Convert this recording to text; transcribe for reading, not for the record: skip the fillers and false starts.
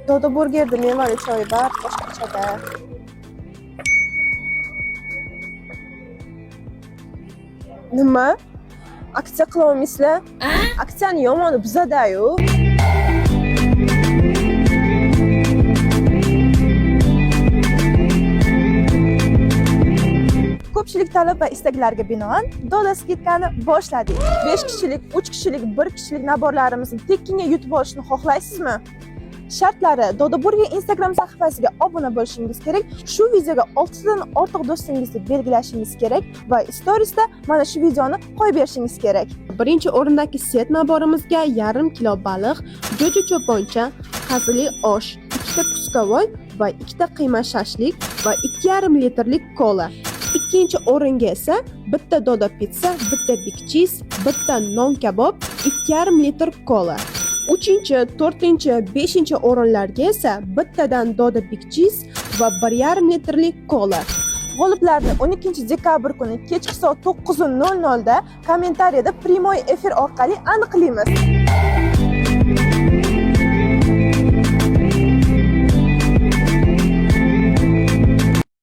Dodo burgerda mevali choy bor, boshqachada. Nima? Aksiya qilyapsizlar? Aksiyani yomoni buzadi-yu. Ko'pchilik talab va istaklarga binoan Dodo skidkani boshladik. 5 kishilik, 3 kishilik, 1 kishilik naborlarimizni tekinga yutib olishni xohlaysizmi? Shartlari Dodo Burger Instagram sahifasiga obuna bo'lishingiz kerak. Shu videoga 6 dan ortiq do'stingizni belgilashingiz kerak va storiesda mana shu videoni qo'yib berishingiz kerak. Birinchi o'rindagi set naborimizga yarim kilo baliq, jo'ja cho'poncha, qazili osh, 2 ta kuskavoy va 2 ta qiyma shashlik va 2,5 litrlik kola. Ikkinchi o'ringa esa bitta Dodo pizza, bitta big cheese, bitta non kabob, 2,5 litr kola. 3-chi, 4-chi, 5-chi o'rinlarga esa bittadan Dodo big cheese va 1,5 litrlik kola. G'oliblarni 12 dekabr kuni kechki soat 9:00 da kommentariyada primoy efir orqali aniqlaymiz.